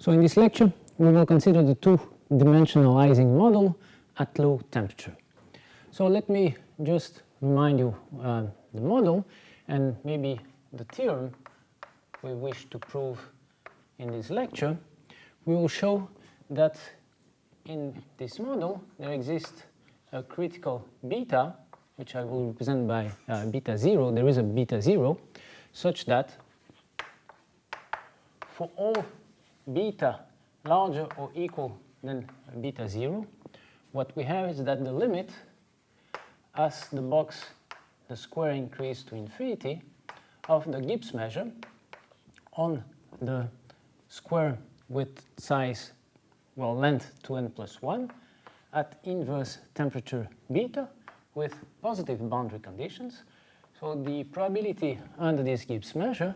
So in this lecture we will consider the two-dimensional Ising model at low temperature. So let me just remind you the model and maybe the theorem we wish to prove in this lecture. We will show that in this model there exists a critical beta, which I will represent by beta 0. There is a beta 0 such that for all beta larger or equal than beta 0, what we have is that the limit, as the square increases to infinity, of the Gibbs measure on the square with size, well, length 2n plus 1 at inverse temperature beta with positive boundary conditions. So the probability under this Gibbs measure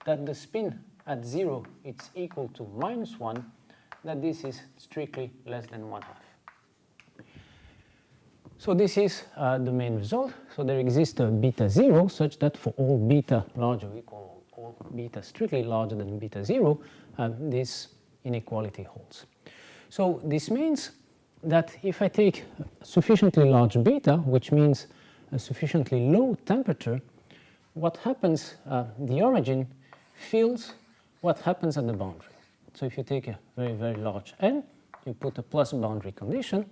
that the spin at 0 is equal to -1, that this is strictly less than 1/2. So this is the main result. So there exists a beta 0 such that for all beta larger or equal, all beta strictly larger than beta 0, this inequality holds. So this means that if I take a sufficiently large beta, which means a sufficiently low temperature, what happens, the origin feels what happens at the boundary. So if you take a very, very large n, you put a plus boundary condition,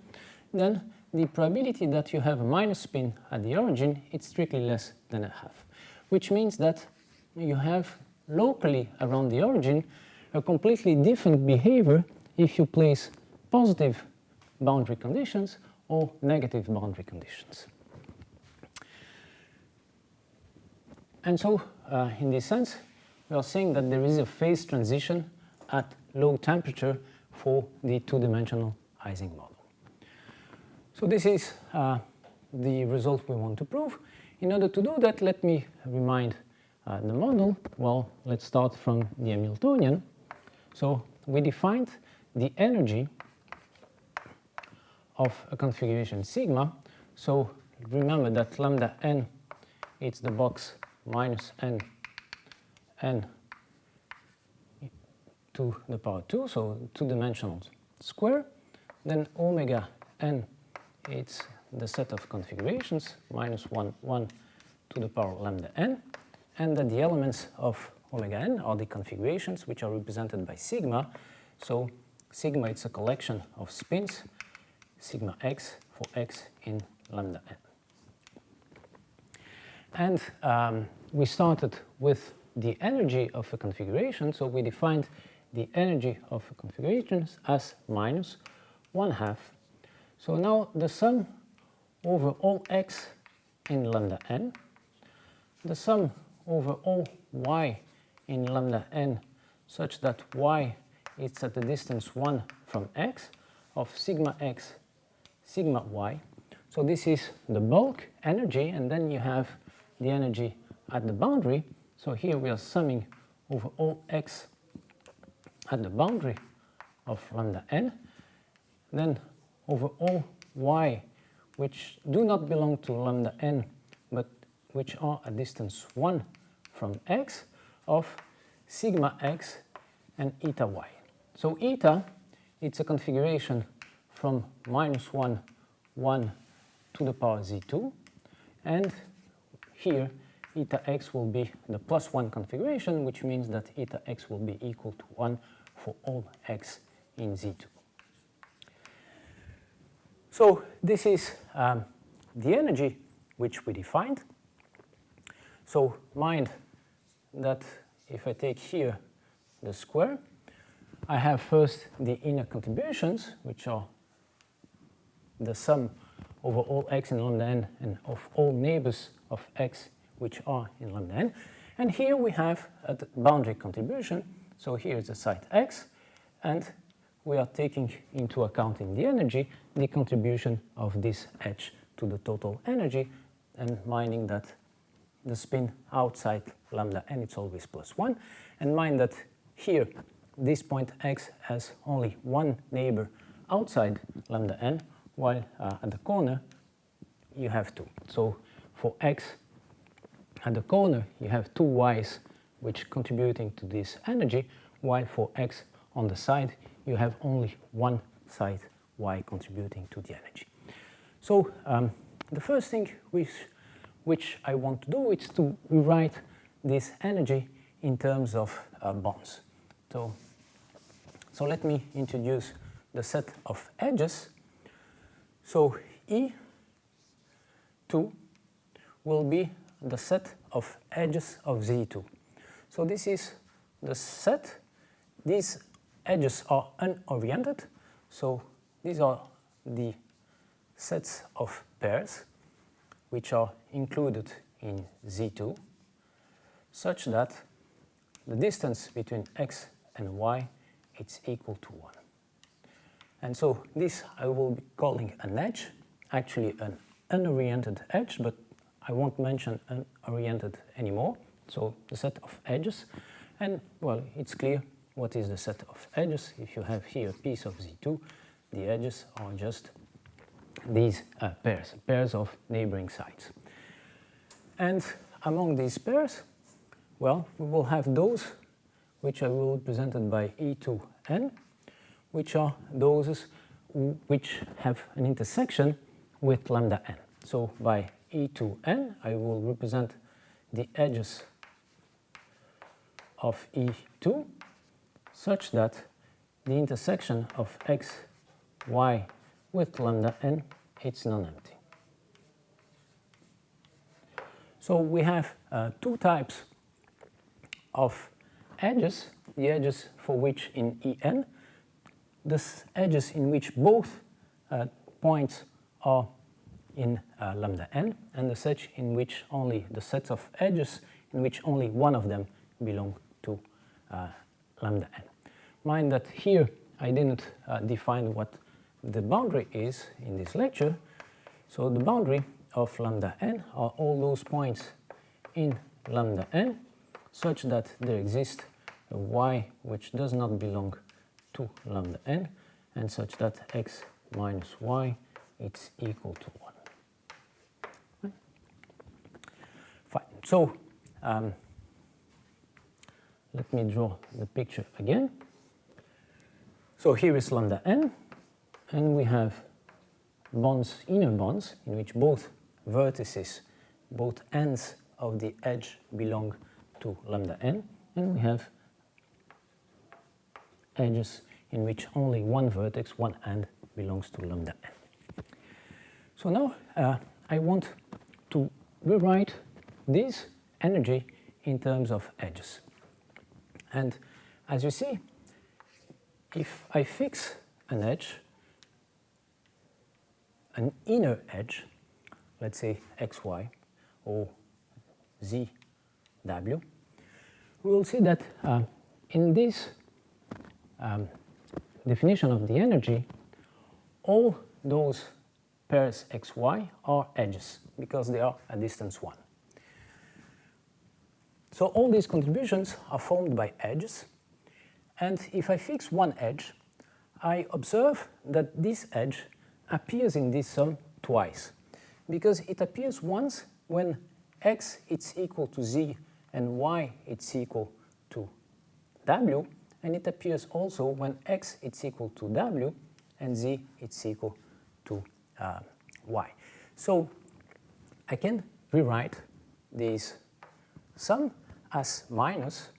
then the probability that you have a minus spin at the origin is strictly less than 1/2, which means that you have locally around the origin a completely different behavior if you place positive boundary conditions or negative boundary conditions. And so, in this sense, we are saying that there is a phase transition at low temperature for the two-dimensional Ising model. So this is the result we want to prove. In order to do that, let me remind the model. Well, let's start from the Hamiltonian. So we defined the energy of a configuration sigma. So remember that lambda n, it's the box minus n to the power 2, so two-dimensional square. Then omega n, it's the set of configurations, -1, 1 to the power lambda n, and that the elements of omega n are the configurations which are represented by sigma. So sigma, it's a collection of spins, sigma x for x in lambda n. And we started with the energy of a configuration, so we defined the energy of a configuration as -1/2. So now the sum over all x in lambda n, the sum over all y in lambda n, such that y is at the distance 1 from x, of sigma x, sigma y. So this is the bulk energy, and then you have the energy at the boundary. So here we are summing over all x at the boundary of lambda n, then over all y which do not belong to lambda n but which are at distance 1 from x, of sigma x and eta y. So eta, it's a configuration from -1, 1 to the power z2, and here eta x will be the +1 configuration, which means that eta x will be equal to 1 for all x in z2. So this is the energy which we defined. So mind that if I take here the square, I have first the inner contributions, which are the sum over all x in lambda n and of all neighbors of x which are in lambda n. And here we have a boundary contribution. So here is the site x, and we are taking into account in the energy the contribution of this edge to the total energy, and minding that the spin outside lambda n, it's always +1, and mind that here this point x has only one neighbor outside lambda n, while at the corner you have two. So for x at the corner you have two y's which contributing to this energy, while for x on the side, you have only one side y contributing to the energy. So the first thing which I want to do is to rewrite this energy in terms of bonds. So let me introduce the set of edges. So E2 will be the set of edges of Z2. So this is the set. These edges are unoriented, so these are the sets of pairs which are included in Z2, such that the distance between x and y is equal to 1. And so this I will be calling an edge, actually an unoriented edge, but I won't mention unoriented anymore. So the set of edges, and well, it's clear what is the set of edges. If you have here a piece of Z2, the edges are just these pairs of neighboring sides. And among these pairs, well, we will have those which I will represent by E2n, which are those which have an intersection with lambda n. So by E2n, I will represent the edges of E2 such that the intersection of x, y with lambda n is non-empty. So we have two types of edges, the edges for which in En, the edges in which both points are in lambda n, and the set in which only the sets of edges in which only one of them belong to lambda n. Mind that here I didn't define what the boundary is in this lecture. So the boundary of lambda n are all those points in lambda n such that there exists a y which does not belong to lambda n, and such that x minus y is equal to 1. Right? Fine. So let me draw the picture again. So here is lambda n, and we have bonds, inner bonds, in which both vertices, both ends of the edge belong to lambda n, and we have edges in which only one vertex, one end, belongs to lambda n. So now I want to rewrite this energy in terms of edges. And as you see, if I fix an edge, an inner edge, let's say xy or zw, we will see that in this definition of the energy, all those pairs xy are edges because they are at distance 1. So all these contributions are formed by edges, and if I fix one edge, I observe that this edge appears in this sum twice, because it appears once when x is equal to z and y is equal to w, and it appears also when x is equal to w and z is equal to y. So I can rewrite this sum as minus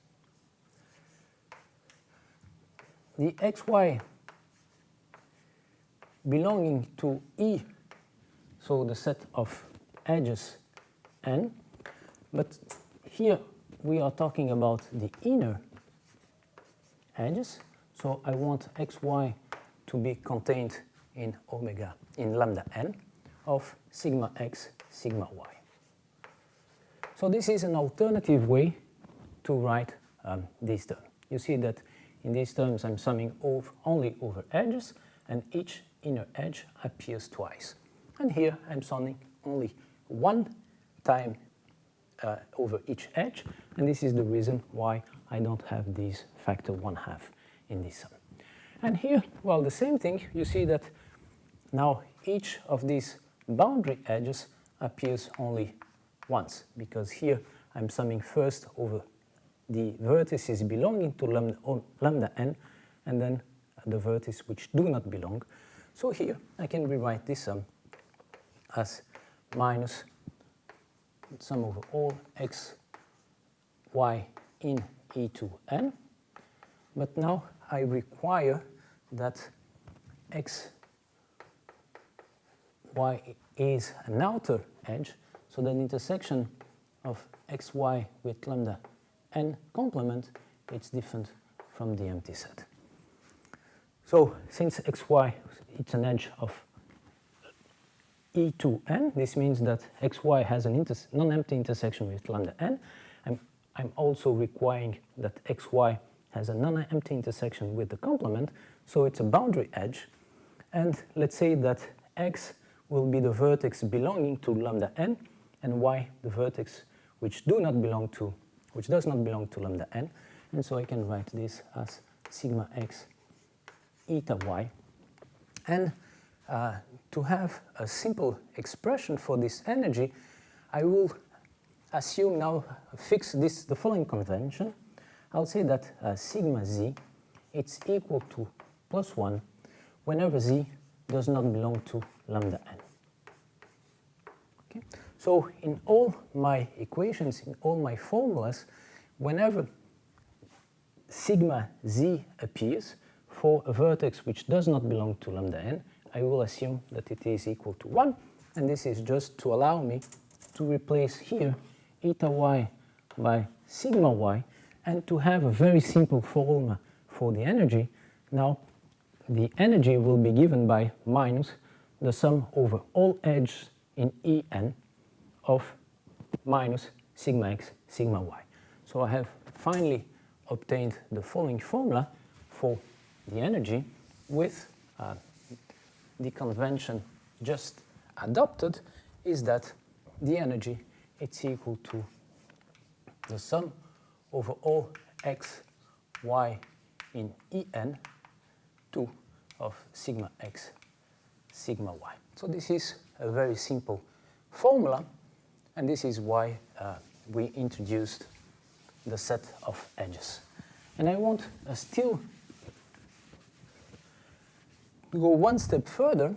the xy belonging to E, so the set of edges n, but here we are talking about the inner edges, so I want xy to be contained in omega, in lambda n of sigma x, sigma y. So this is an alternative way to write this term. You see that in these terms I'm summing only over edges, and each inner edge appears twice. And here I'm summing only one time over each edge, and this is the reason why I don't have this factor 1/2 in this sum. And here, well, the same thing, you see that now each of these boundary edges appears only once, because here I'm summing first over the vertices belonging to lambda n, and then the vertices which do not belong. So here I can rewrite this sum as minus sum over all x, y in e to n. But now I require that x, y is an outer edge, so that intersection of xy with lambda n complement, it's different from the empty set. So since xy, it's an edge of e to n, this means that xy has an non-empty intersection with lambda n. I'm also requiring that xy has a non-empty intersection with the complement, so it's a boundary edge. And let's say that x will be the vertex belonging to lambda n, and y the vertex which does not belong to lambda n. And so I can write this as sigma x eta y. And to have a simple expression for this energy, I will assume now, fix this, the following convention. I'll say that sigma z, it's equal to plus 1 whenever z does not belong to lambda n. Okay? So in all my equations, in all my formulas, whenever sigma z appears for a vertex which does not belong to lambda n, I will assume that it is equal to 1, and this is just to allow me to replace here eta y by sigma y, and to have a very simple formula for the energy. Now the energy will be given by minus the sum over all edges in En of minus sigma x, sigma y. So I have finally obtained the following formula for the energy with the convention just adopted, is that the energy, it's equal to the sum over all x, y in En 2 of sigma x, sigma y. So this is a very simple formula, and this is why we introduced the set of edges. And I want still to go one step further.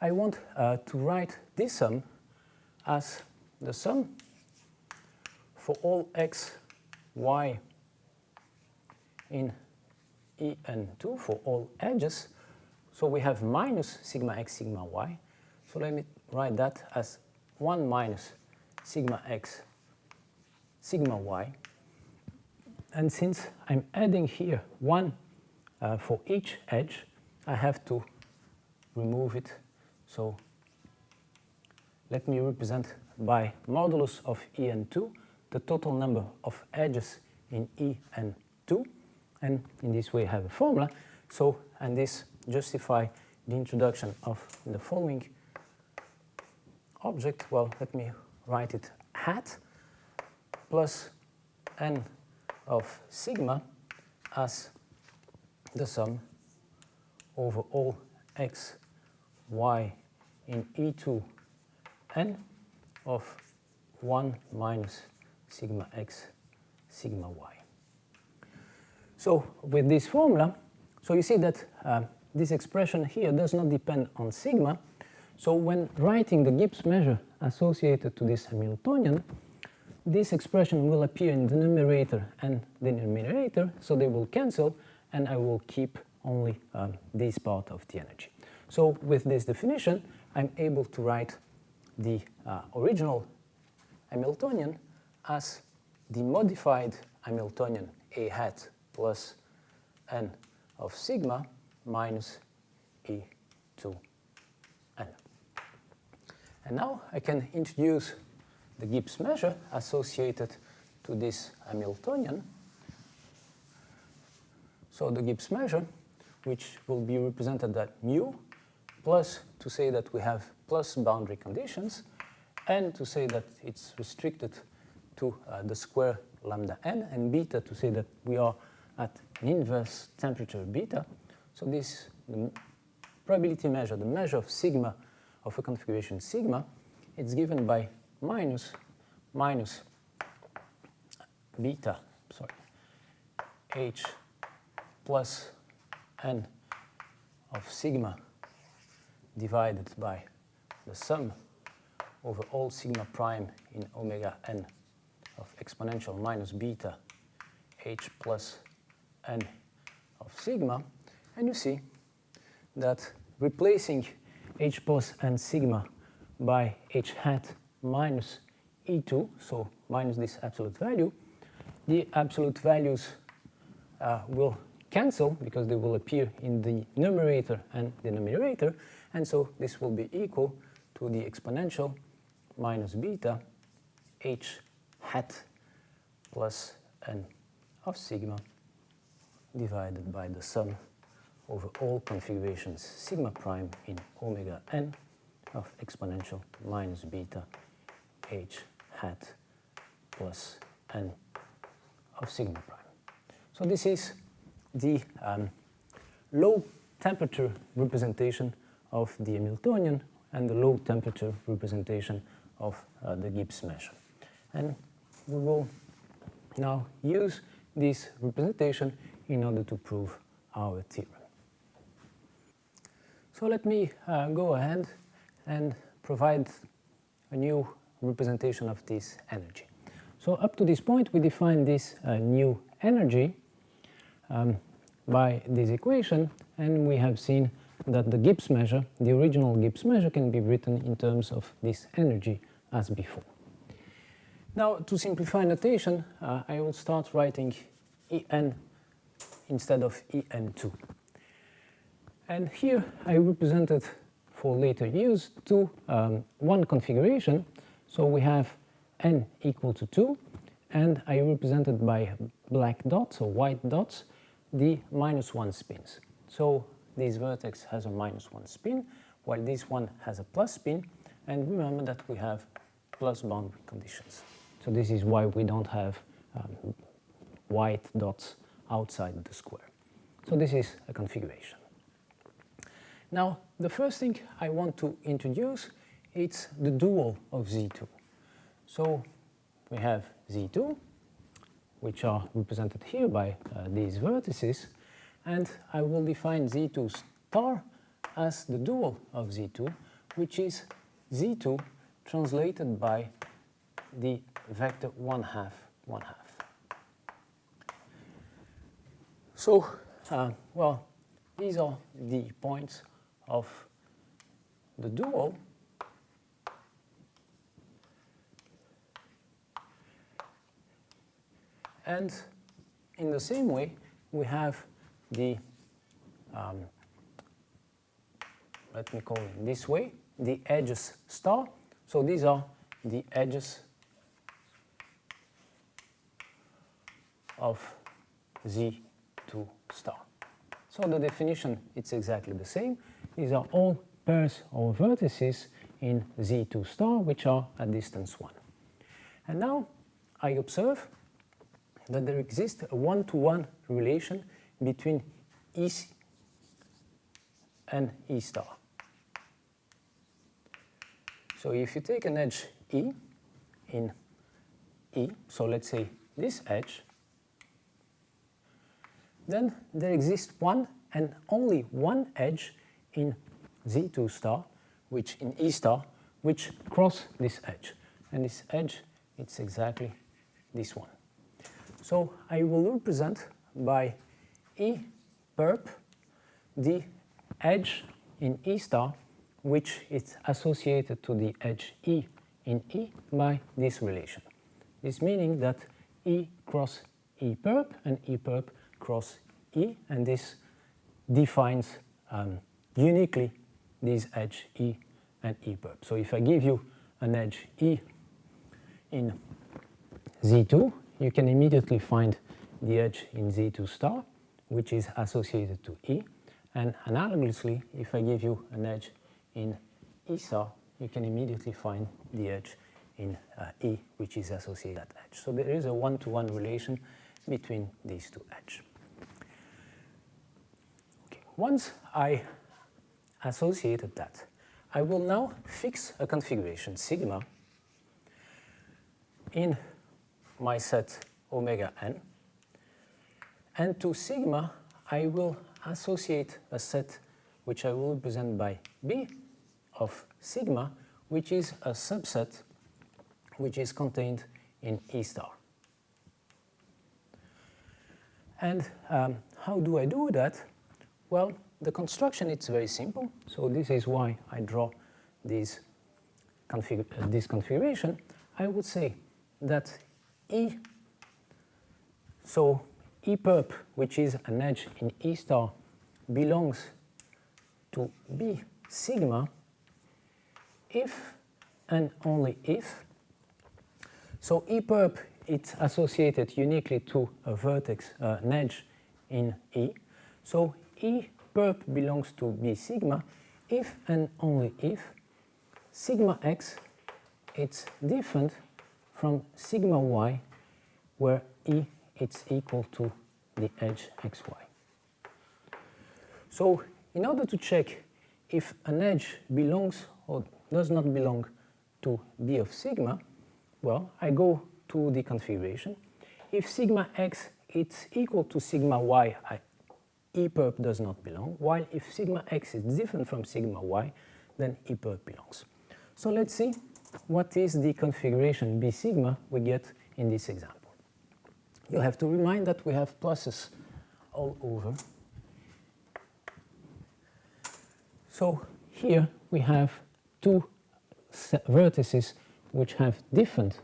I want to write this sum as the sum for all x, y in En2 for all edges. So we have minus sigma x, sigma y. So let me write that as 1 minus sigma x, sigma y. And since I'm adding here 1 for each edge, I have to remove it. So let me represent by modulus of En2 the total number of edges in En2, and in this way I have a formula. So, and this justify the introduction of the following object. Well, let me write it hat plus n of sigma as the sum over all x, y in E2 n of 1 minus sigma x, sigma y. So with this formula, so you see that this expression here does not depend on sigma. So when writing the Gibbs measure associated to this Hamiltonian, this expression will appear in the numerator and the denominator, so they will cancel, and I will keep only this part of the energy. So with this definition, I'm able to write the original Hamiltonian as the modified Hamiltonian A hat plus n of sigma minus E2 n. And now I can introduce the Gibbs measure associated to this Hamiltonian. So the Gibbs measure, which will be represented at mu, plus to say that we have plus boundary conditions, and to say that it's restricted to the square lambda n, and beta to say that we are at an inverse temperature beta. So this the probability measure, the measure of sigma of a configuration sigma, it's given by minus beta, h plus n of sigma divided by the sum over all sigma prime in omega n of exponential minus beta h plus n of sigma. And you see that replacing h plus n sigma by h hat minus e2, so minus this absolute value, the absolute values will cancel because they will appear in the numerator and denominator, and so this will be equal to the exponential minus beta h hat plus n of sigma divided by the sum over all configurations sigma prime in omega n of exponential minus beta h hat plus n of sigma prime. So this is the low temperature representation of the Hamiltonian and the low temperature representation of the Gibbs measure. And we will now use this representation in order to prove our theorem. So let me go ahead and provide a new representation of this energy. So up to this point we define this new energy by this equation, and we have seen that the Gibbs measure, the original Gibbs measure, can be written in terms of this energy as before. Now, to simplify notation, I will start writing En instead of En2. And here I represented for later use one configuration. So we have n equal to 2, and I represented by black dots or white dots the -1 spins. So this vertex has a -1 spin, while this one has a plus spin, and remember that we have plus boundary conditions. So this is why we don't have white dots outside the square. So this is a configuration. Now, the first thing I want to introduce is the dual of Z2. So we have Z2, which are represented here by these vertices, and I will define Z2 star as the dual of Z2, which is Z2 translated by the vector 1/2, 1/2. So, well, these are the points of the dual, and in the same way we have the, let me call it this way, the edges star. So these are the edges of Z2 star. So the definition, it's exactly the same. These are all pairs or vertices in Z2 star, which are at distance 1. And now I observe that there exists a one-to-one relation between E and E star. So if you take an edge E in E, so let's say this edge, then there exists one and only one edge in Z2 star, which in E star, which cross this edge. And this edge, it's exactly this one. So I will represent by E perp the edge in E star, which is associated to the edge E in E by this relation. This meaning that E cross E perp and E perp cross E, and this defines uniquely this edge E and E perp. So if I give you an edge E in Z2, you can immediately find the edge in Z2 star, which is associated to E. And analogously, if I give you an edge in E star, you can immediately find the edge in E, which is associated with that edge. So there is a one-to-one relation between these two edges. Okay. Once I associated that, I will now fix a configuration sigma in my set omega n, and to sigma I will associate a set which I will represent by B of sigma, which is a subset which is contained in E star. And how do I do that? Well, the construction is very simple. So this is why I draw this configuration. I would say that E, so E perp, which is an edge in E star, belongs to B sigma if and only if. So E perp, it's associated uniquely to a vertex, an edge in E. So E perp belongs to B sigma if and only if sigma x it's different from sigma y, where E it's equal to the edge xy. So in order to check if an edge belongs or does not belong to B of sigma, well, I go to the configuration. If sigma x is equal to sigma y, E perp does not belong, while if sigma x is different from sigma y, then E perp belongs. So let's see what is the configuration B sigma we get in this example. You have to remind that we have pluses all over. So here we have two vertices which have different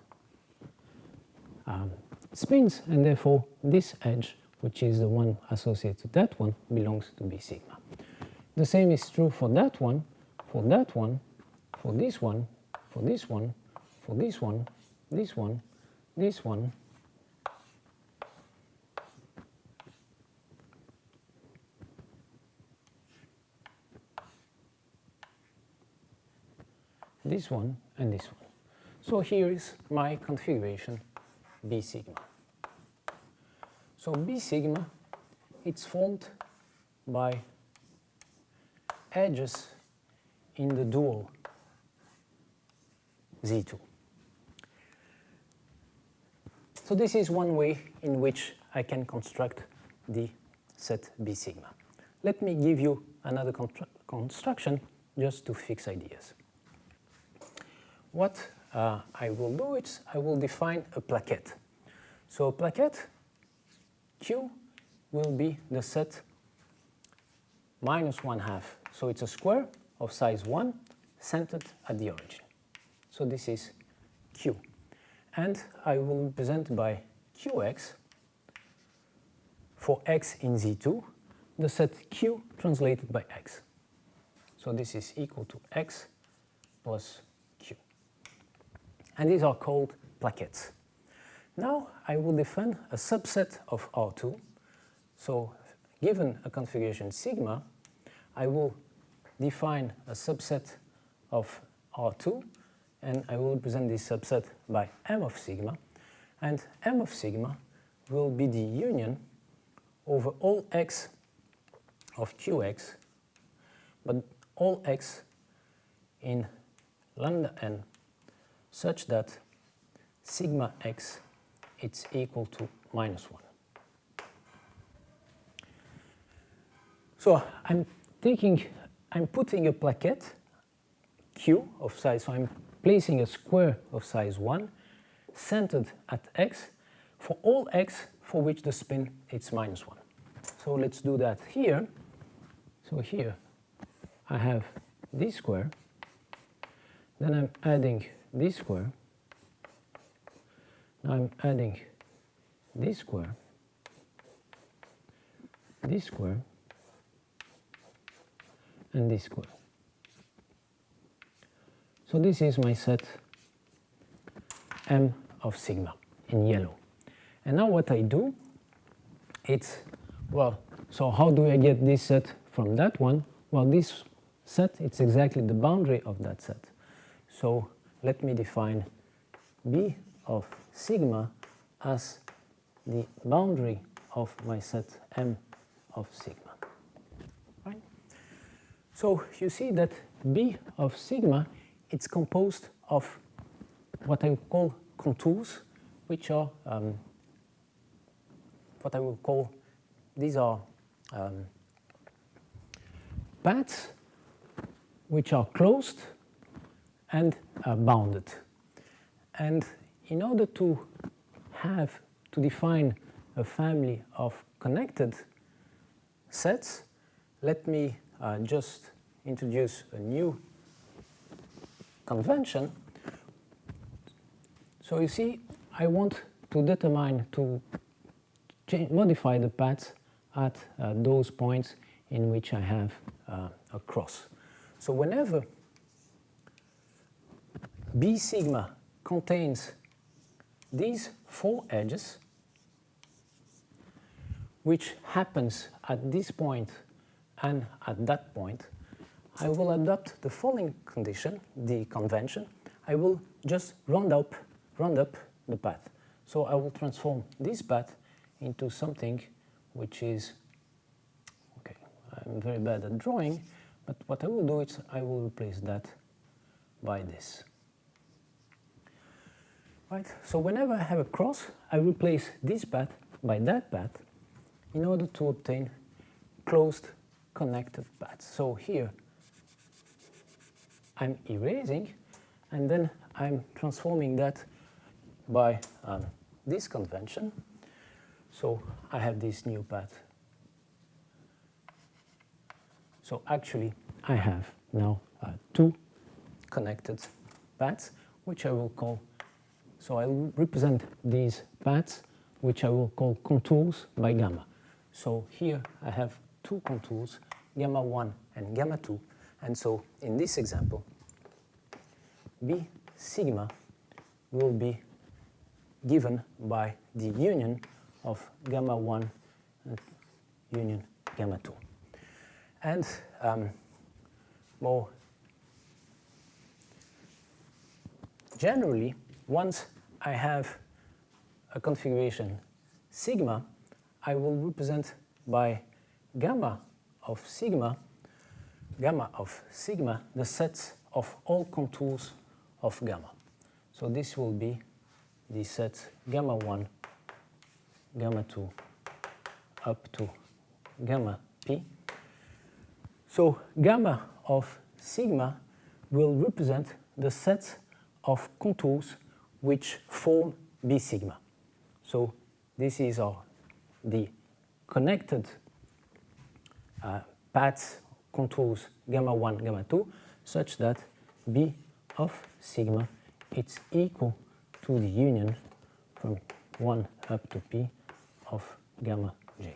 spins, and therefore this edge, which is the one associated to that one, belongs to B sigma. The same is true for that one, for that one, for this one, for this one, for this one, this one, this one, this one, and this one. So here is my configuration B sigma. So B sigma, it's formed by edges in the dual Z2. So this is one way in which I can construct the set B sigma. Let me give you another construction just to fix ideas. What I will do is I will define a plaquette. So a plaquette Q will be the set minus 1/2. So it's a square of size 1 centered at the origin. So this is Q. And I will represent by Qx for x in Z2 the set Q translated by x. So this is equal to x plus Q. And these are called plaquettes. Now I will define a subset of R2. So given a configuration sigma, I will define a subset of R2, and I will represent this subset by M of sigma. And M of sigma will be the union over all x of Qx, but all x in lambda n, such that sigma x it's equal to -1. So I'm putting a plaquette Q of size, so I'm placing a square of size 1 centered at x for all x for which the spin is -1. So let's do that here. So here I have this square, then I'm adding this square, now I'm adding this square, and this square. So this is my set M of sigma in yellow. And now what I do, it's, well, so how do I get this set from that one? Well, this set, it's exactly the boundary of that set. So let me define B of sigma as the boundary of my set M of sigma. Right? So you see that B of sigma, it's composed of what I would call contours, which are what I will call, these are paths which are closed and bounded. And in order to define a family of connected sets, let me just introduce a new convention. So you see, I want to determine, modify the paths at those points in which I have a cross. So whenever B sigma contains these 4 edges, which happens at this point and at that point, I will adopt the following condition, the convention. I will just round up the path. So I will transform this path into something which is, okay, I'm very bad at drawing, but what I will do is I will replace that by this. Right? So whenever I have a cross, I replace this path by that path in order to obtain closed connected paths. So here I'm erasing, and then I'm transforming that by this convention. So I have this new path. So actually I have now 2 connected paths, which I will call, so I will represent these paths, which I will call contours by gamma. So here I have 2 contours, gamma 1 and gamma 2, and so in this example, B sigma will be given by the union of gamma 1 and union gamma 2. And more generally, once I have a configuration sigma, I will represent by gamma of sigma, the sets of all contours of gamma. So this will be the set gamma 1, gamma 2, up to gamma p. So gamma of sigma will represent the set of contours which form B sigma. So this is the connected paths, contours gamma 1, gamma 2, such that B of sigma is equal to the union from 1 up to p of gamma j.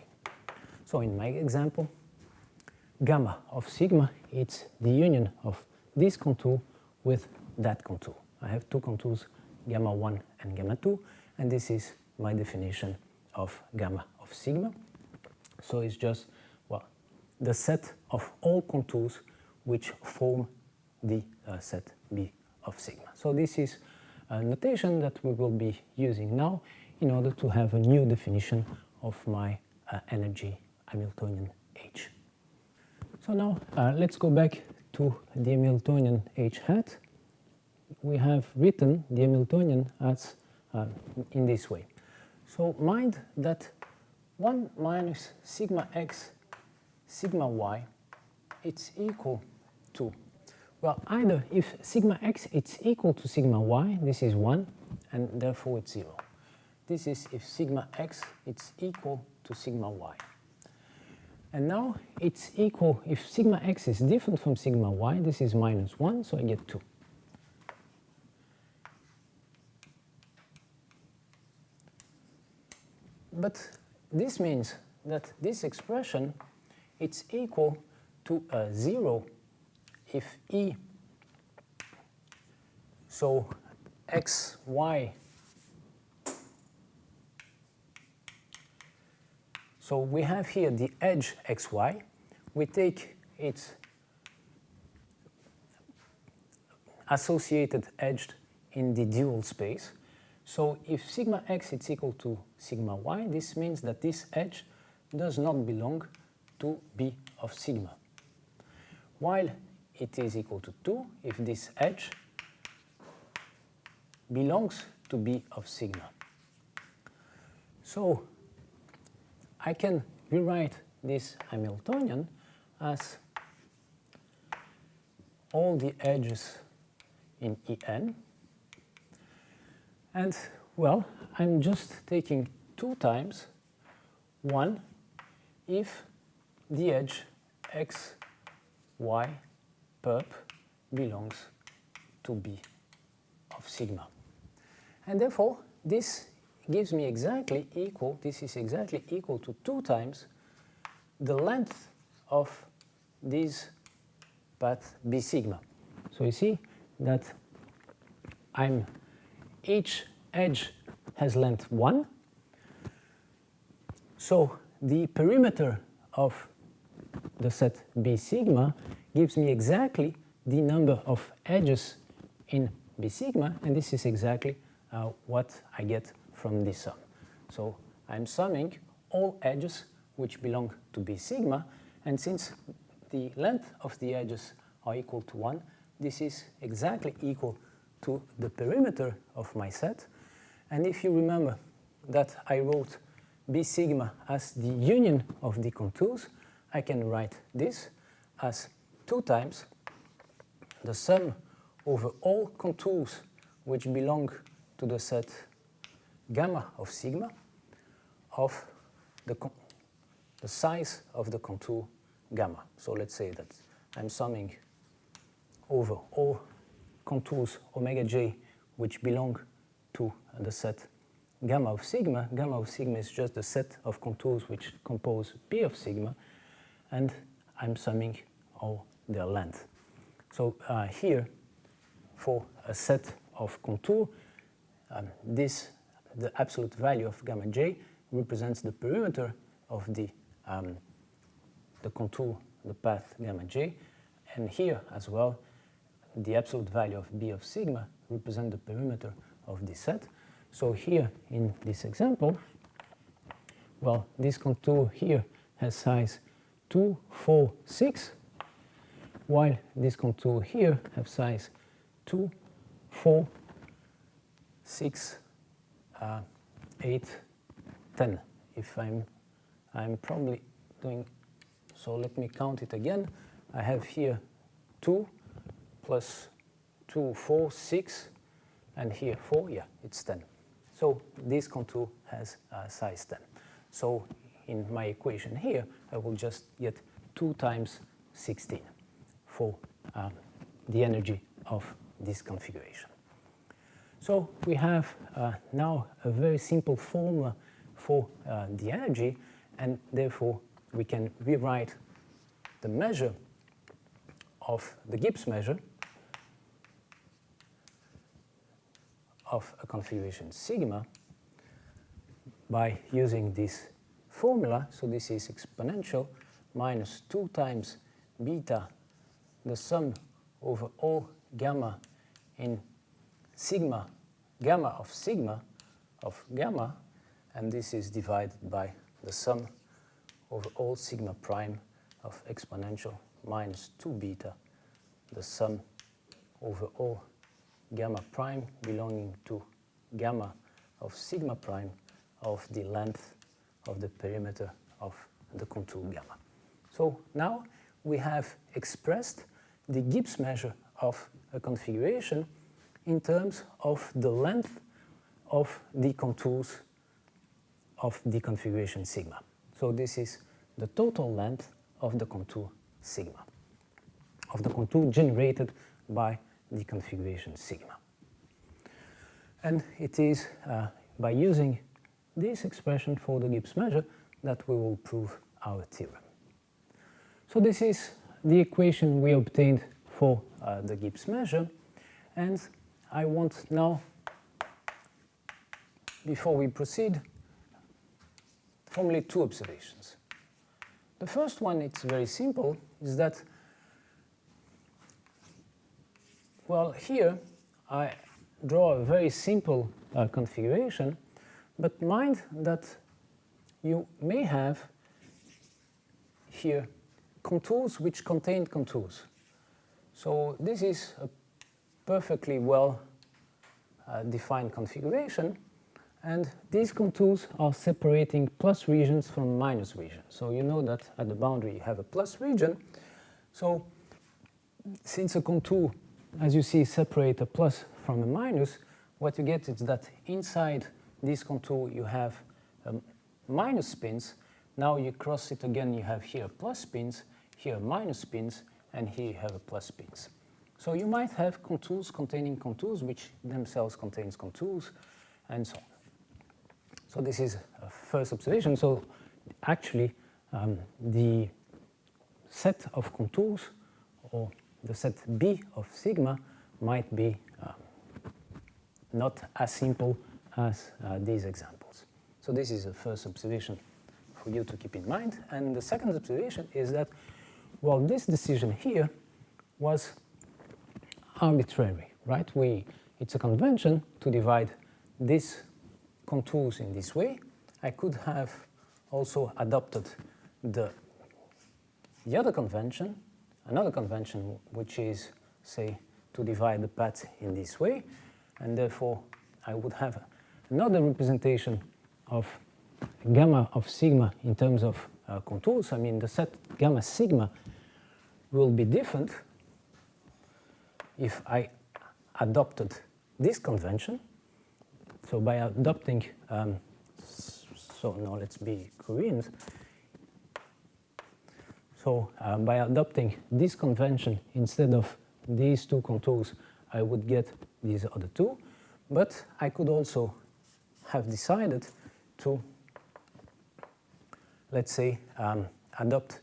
So in my example, gamma of sigma is the union of this contour with that contour. I have 2 contours, gamma 1 and gamma 2, and this is my definition of gamma of sigma. So it's just, well, the set of all contours which form the set B of sigma. So this is a notation that we will be using now in order to have a new definition of my energy Hamiltonian H. So now let's go back to the Hamiltonian H hat. We have written the Hamiltonian as in this way. So mind that 1 minus sigma x sigma y, it's equal to, well, either if sigma x is equal to sigma y, this is 1, and therefore it's 0. This is if sigma x is equal to sigma y. And now it's equal, if sigma x is different from sigma y, this is minus 1, so I get 2. But this means that this expression, it's equal to 0 if E, so x, y, so we have here the edge xy, we take its associated edge in the dual space. So if sigma x is equal to sigma y, this means that this edge does not belong to B of sigma. While it is equal to 2 if this edge belongs to B of sigma. So I can rewrite this Hamiltonian as all the edges in En. And, well, I'm just taking 2 times 1 if the edge x, y, perp belongs to B of sigma. And therefore, this gives me exactly equal, this is exactly equal to 2 times the length of this path B sigma. So you see that each edge has length 1. So the perimeter of the set B sigma gives me exactly the number of edges in B sigma, and this is exactly what I get from this sum. So I'm summing all edges which belong to B sigma, and since the length of the edges are equal to 1, this is exactly equal to the perimeter of my set. And if you remember that I wrote B sigma as the union of the contours, I can write this as 2 times the sum over all contours which belong to the set gamma of sigma of the size of the contour gamma. So let's say that I'm summing over all contours omega j which belong to the set gamma of sigma. Gamma of sigma is just the set of contours which compose B of sigma, and I'm summing all their length. So here, for a set of contour, the absolute value of gamma j represents the perimeter of the contour, the path gamma j, and here as well, the absolute value of B of sigma represents the perimeter of the set. So here in this example, well, this contour here has size 2, 4, 6, while this contour here has size 2, 4, 6, 8, 10. If I'm probably doing, so let me count it again. I have here 2 plus 2, 4, 6, and here 4, yeah, it's 10. So this contour has size 10. So in my equation here, I will just get 2 times 16 for the energy of this configuration. So we have now a very simple formula for the energy, and therefore we can rewrite the measure of the Gibbs measure of a configuration sigma by using this formula. So this is exponential minus 2 times beta, the sum over all gamma in sigma, gamma of sigma of gamma, and this is divided by the sum over all sigma prime of exponential minus 2 beta, the sum over all gamma prime belonging to gamma of sigma prime of the length of the perimeter of the contour gamma. So now we have expressed the Gibbs measure of a configuration in terms of the length of the contours of the configuration sigma. So this is the total length of the contour sigma, of the contour generated by the configuration sigma. And it is by using this expression for the Gibbs measure that we will prove our theorem. So this is the equation we obtained for the Gibbs measure, and I want now, before we proceed, formulate 2 observations. The first one, it's very simple, is that, well, here I draw a very simple configuration, but mind that you may have here contours which contain contours. So this is a perfectly well defined configuration, and these contours are separating plus regions from minus regions. So you know that at the boundary you have a plus region. So since a contour, as you see, separate a plus from a minus, what you get is that inside this contour you have minus spins. Now you cross it again, you have here plus spins, here minus spins, and here you have a plus spins. So you might have contours containing contours, which themselves contains contours, and so on. So this is a first observation. So actually, the set of contours, or the set B of sigma, might be not as simple as these examples. So this is the first observation for you to keep in mind. And the second observation is that, well, this decision here was arbitrary, right? It's a convention to divide these contours in this way. I could have also adopted the other convention, another convention, which is, say, to divide the path in this way, and therefore I would have another representation of gamma of sigma in terms of contours. I mean, the set gamma sigma will be different if I adopted this convention. So by adopting, so now let's be Koreans. So by adopting this convention instead of these two contours, I would get these other two. But I could also have decided to, let's say, adopt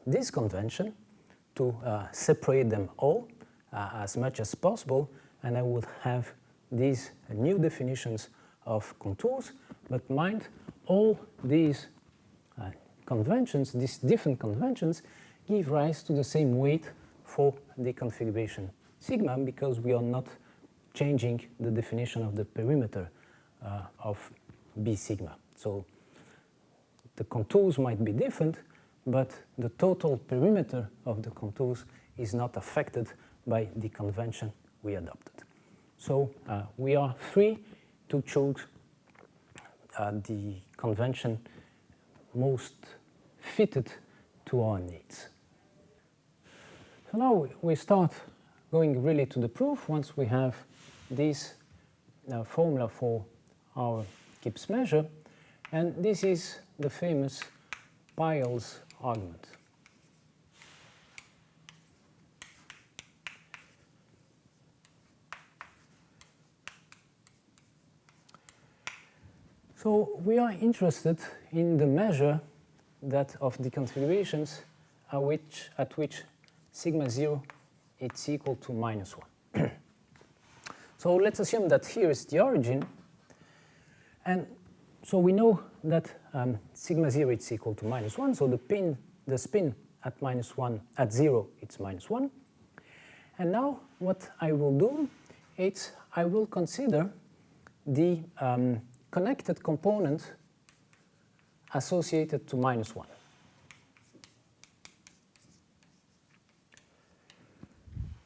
this convention to separate them all as much as possible, and I would have these new definitions of contours. But mind, all these conventions, these different conventions, give rise to the same weight for the configuration sigma, because we are not changing the definition of the perimeter of B sigma. So the contours might be different, but the total perimeter of the contours is not affected by the convention we adopted. So we are free to choose the convention most fitted to our needs. So now we start going really to the proof once we have this formula for our Gibbs measure, and this is the famous Peierls argument. So we are interested in the measure that of the configurations at which sigma 0 is equal to minus 1. So let's assume that here is the origin, and so we know that sigma 0 is equal to minus 1, so the spin at minus 1, at 0, it's minus 1. And now what I will do is I will consider the connected component associated to minus 1.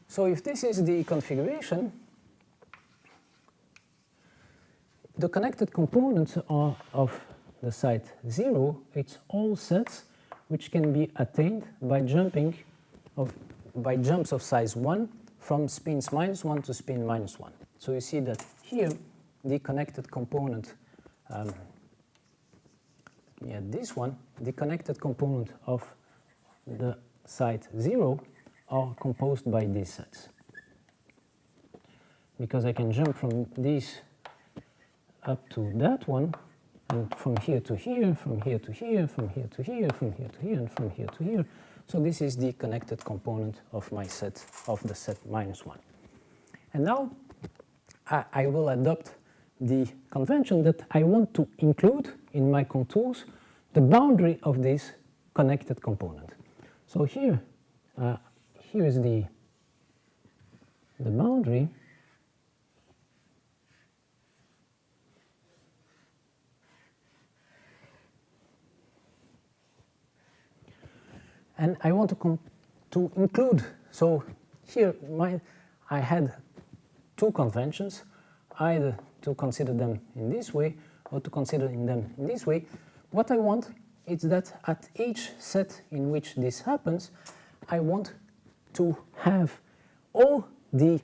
So if this is the configuration, the connected components are of the site 0. It's all sets which can be attained by jumps of size 1 from spins minus 1 to spin minus 1. So you see that here the connected component, this one, the connected component of the site 0 are composed by these sets. Because I can jump from these up to that one, and from here to here, from here to here, from here to here, from here to here, and from here to here. So this is the connected component of my set, of the set minus 1. And now I will adopt the convention that I want to include in my contours the boundary of this connected component. So here, here is the boundary. And I want to include, so here I had two conventions, either to consider them in this way or to consider them in this way. What I want is that at each set in which this happens, I want to have all the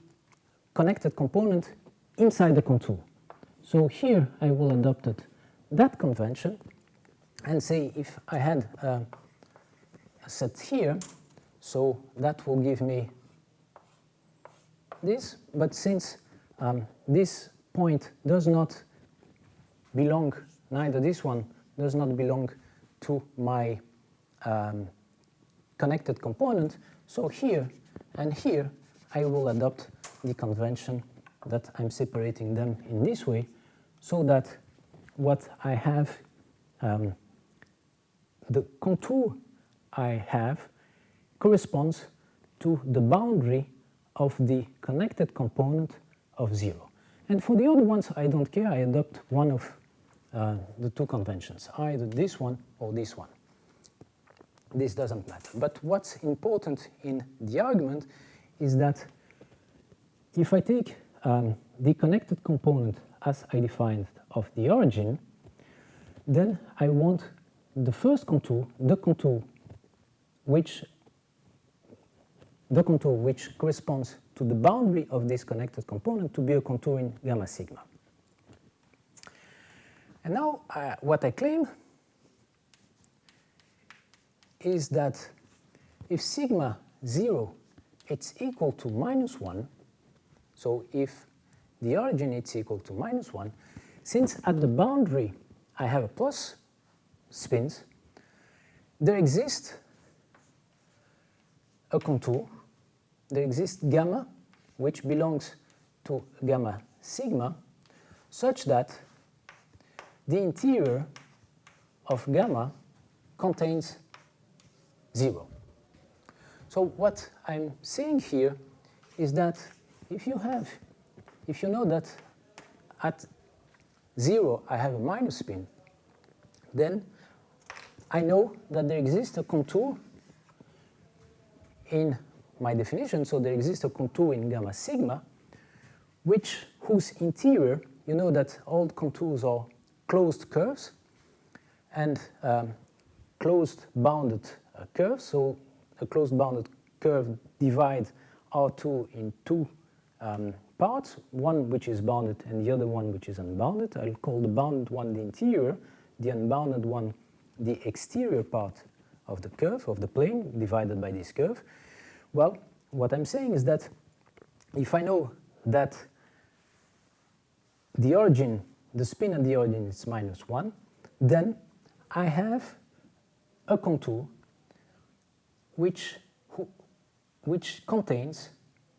connected component inside the contour. So here I will adopt that convention and say if I had a set here, so that will give me this, but since this point does not belong, neither this one does not belong to my connected component, so here and here I will adopt the convention that I'm separating them in this way, so that what I have, the contour I have corresponds to the boundary of the connected component of 0. And for the other ones, I don't care, I adopt one of the two conventions, either this one or this one. This doesn't matter. But what's important in the argument is that if I take the connected component as I defined of the origin, then I want the first contour, the contour which corresponds to the boundary of this connected component to be a contour in gamma sigma. And now what I claim is that if sigma 0 it's equal to -1, so if the origin is equal to -1, since at the boundary I have a plus spins, there exists a contour, there exists gamma, which belongs to gamma sigma, such that the interior of gamma contains 0. So what I'm saying here is that if you know that at 0 I have a minus spin, then I know that there exists a contour in my definition, so there exists a contour in gamma sigma, whose interior, you know that all contours are closed curves and closed bounded curves, so a closed bounded curve divides R2 in two parts, one which is bounded and the other one which is unbounded. I'll call the bounded one the interior, the unbounded one the exterior part of the curve, of the plane, divided by this curve. Well, what I'm saying is that if I know that the origin, the spin at the origin is -1, then I have a contour which contains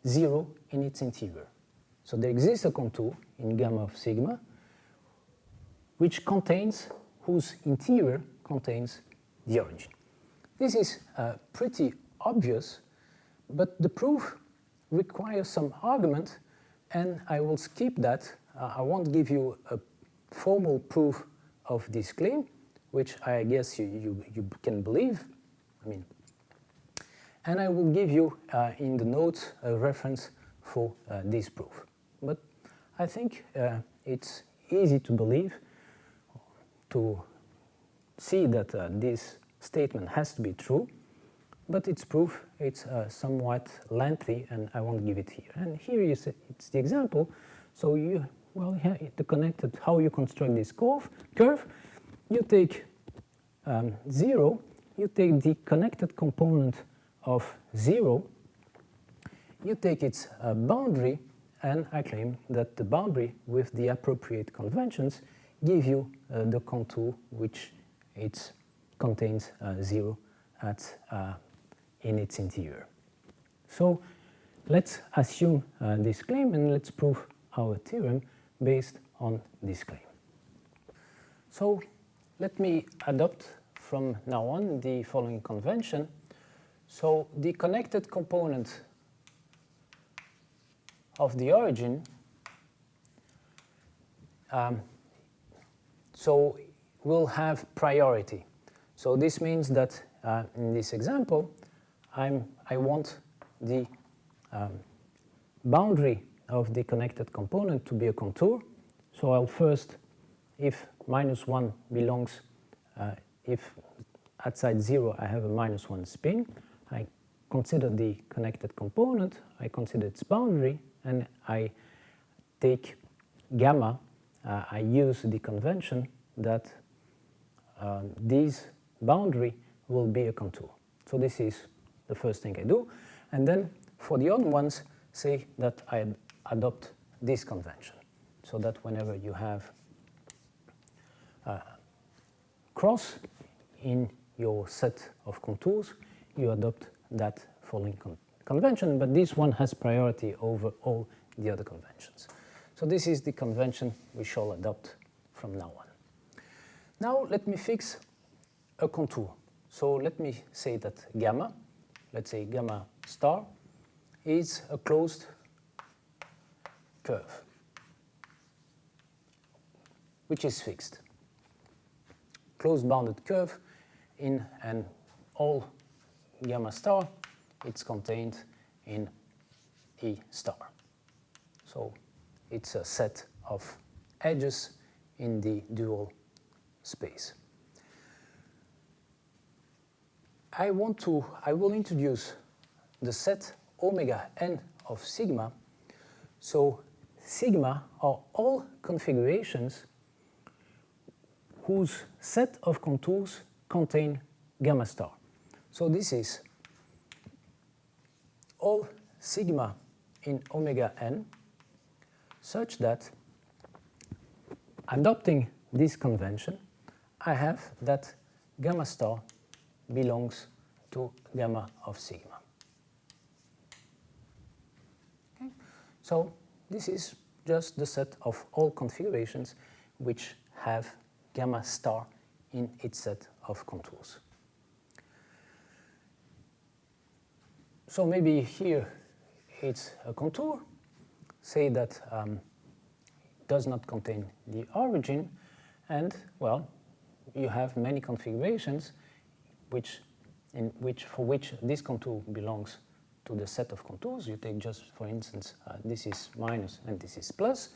0 in its interior. So there exists a contour in gamma of sigma whose interior contains the origin. This is pretty obvious, but the proof requires some argument, and I will skip that. I won't give you a formal proof of this claim, which I guess you can believe. And I will give you in the notes a reference for this proof. But I think it's easy to believe, to see that this statement has to be true, but its proof, it's somewhat lengthy, and I won't give it here. And here it's the example. So the connected, how you construct this curve, you take 0, you take the connected component of 0, you take its boundary, and I claim that the boundary with the appropriate conventions give you the contour which contains 0 in its interior. So let's assume this claim, and let's prove our theorem based on this claim. So let me adopt from now on the following convention. So the connected component of the origin so will have priority. So this means that in this example, I want the boundary of the connected component to be a contour. So I'll first, if -1 belongs, if outside 0 I have a -1 spin, I consider the connected component, I consider its boundary, and I take gamma. I use the convention that this boundary will be a contour. So this is the first thing I do. And then for the other ones, say that I adopt this convention, so that whenever you have a cross in your set of contours, you adopt that following convention, but this one has priority over all the other conventions. So this is the convention we shall adopt from now on. Now let me fix a contour. So let me say that gamma, let's say gamma star, is a closed curve, which is fixed. Closed bounded curve in an all gamma star, it's contained in E star. So it's a set of edges in the dual space. I will introduce the set omega n of sigma. So sigma are all configurations whose set of contours contain gamma star. So this is all sigma in omega n, such that adopting this convention, I have that gamma star belongs to gamma of sigma. Okay? So this is just the set of all configurations which have gamma star in its set of contours. So maybe here it's a contour, say that does not contain the origin, and well, you have many configurations for which this contour belongs to the set of contours. You take just, for instance, this is minus and this is plus,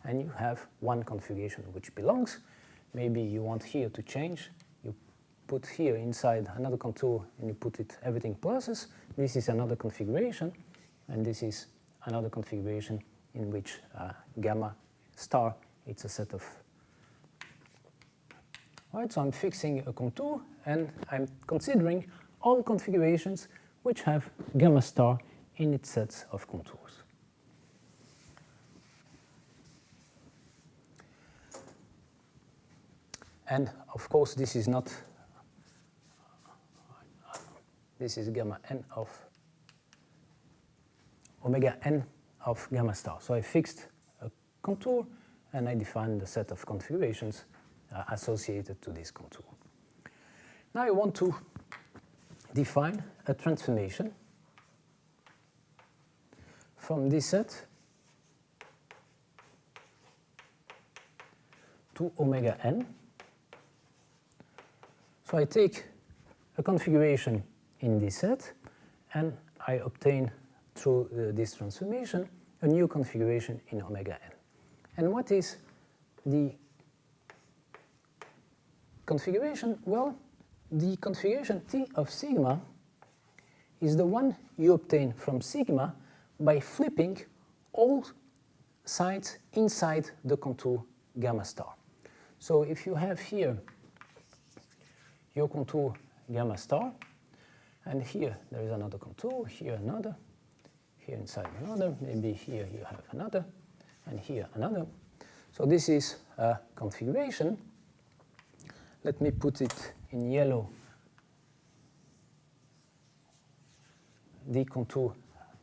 and you have one configuration which belongs. Maybe you want here to change. You put here inside another contour and you put it everything pluses. This is another configuration, and this is another configuration in which gamma star, it's a set of. Right, so I'm fixing a contour and I'm considering all configurations which have gamma star in its sets of contours. And of course, this is not, this is gamma n of omega n of gamma star. So I fixed a contour and I defined the set of configurations associated to this contour. Now I want to define a transformation from this set to omega n. So I take a configuration in this set and I obtain through this transformation a new configuration in omega n. And what is the configuration? Well, the configuration T of sigma is the one you obtain from sigma by flipping all sides inside the contour gamma star. So if you have here your contour gamma star, and here there is another contour, here another, here inside another, maybe here you have another, and here another. So this is a configuration. Let me put it in yellow, the contour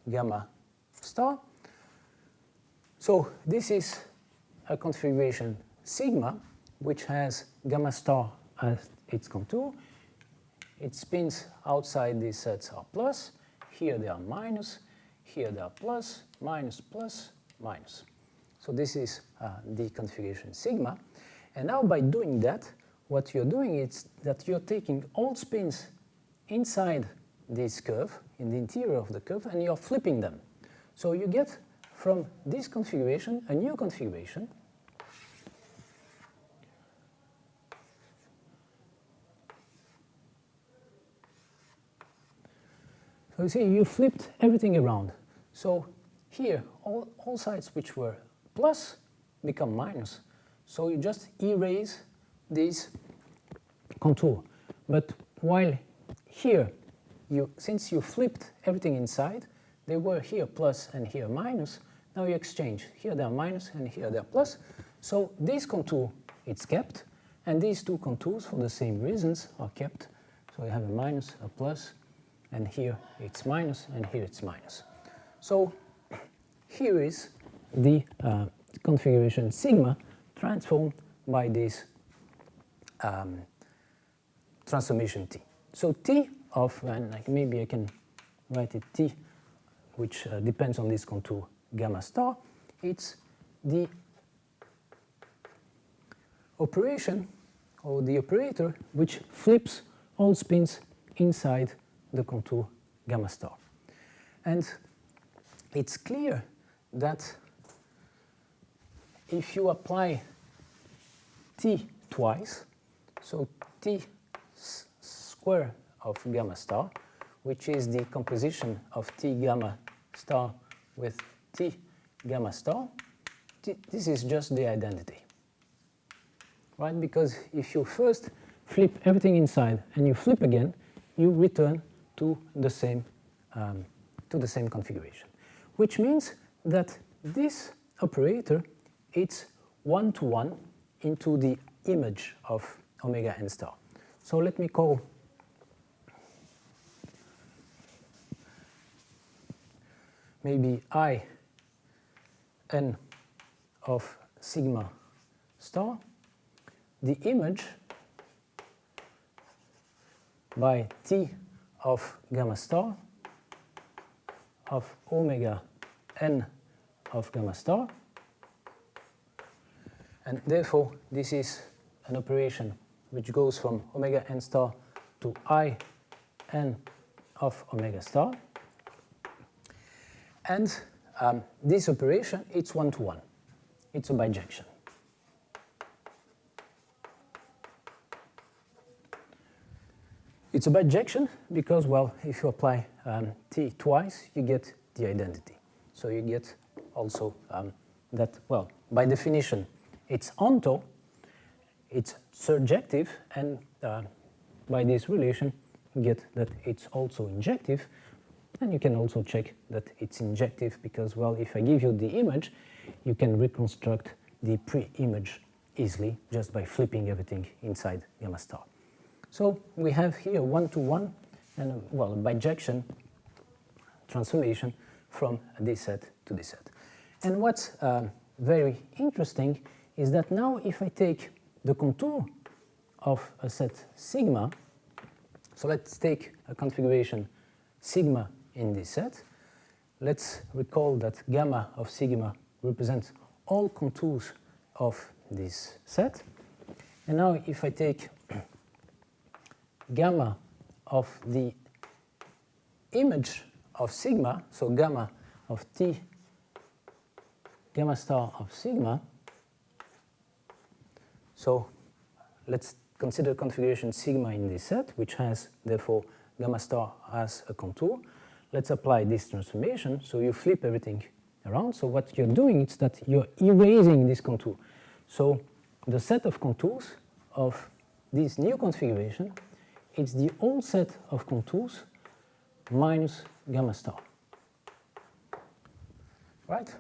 gamma star. So this is a configuration sigma, which has gamma star as its contour. Its spins outside these sets are plus. Here they are minus. Here they are plus, minus, plus, minus. So this is the configuration sigma. And now by doing that, what you're doing is that you're taking all spins inside this curve, in the interior of the curve, and you're flipping them. So you get from this configuration a new configuration. So you see, you flipped everything around. So here, all sides which were plus become minus. So you just erase this contour. But while here, since you flipped everything inside, they were here plus and here minus. Now you exchange. Here they are minus and here they are plus. So this contour, it's kept. And these two contours, for the same reasons, are kept. So you have a minus, a plus, and here it's minus, and here it's minus. So here is the configuration sigma transformed by this transformation t. So t of, and like maybe I can write it t, which depends on this contour gamma star, it's the operation or the operator which flips all spins inside the contour gamma star. And it's clear that if you apply t twice, so t square of gamma star, which is the composition of t gamma star with t gamma star, this is just the identity. Right? Because if you first flip everything inside and you flip again, you return to the same configuration. Which means that this operator, it's one-to-one into the image of omega n star. So let me call maybe I n of sigma star the image by t of gamma star of omega n of gamma star, and therefore this is an operation which goes from omega n star to I n of omega star, and this operation, it's one-to-one. It's a bijection. It's a bijection because, well, if you apply t twice, you get the identity. So you get also that, well, by definition, it's onto, it's surjective, and by this relation, you get that it's also injective. And you can also check that it's injective because, well, if I give you the image, you can reconstruct the pre-image easily just by flipping everything inside gamma star. So we have here one-to-one and, well, a bijection transformation from this set to this set. And what's very interesting is that now if I take the contour of a set sigma, so let's take a configuration sigma in this set. Let's recall that gamma of sigma represents all contours of this set. And now if I take gamma of the image of sigma, so gamma of t gamma star of sigma, so let's consider configuration sigma in this set, which has therefore gamma star as a contour. Let's apply this transformation, so you flip everything around. So what you're doing is that you're erasing this contour. So the set of contours of this new configuration, it's the old set of contours minus gamma star. Right?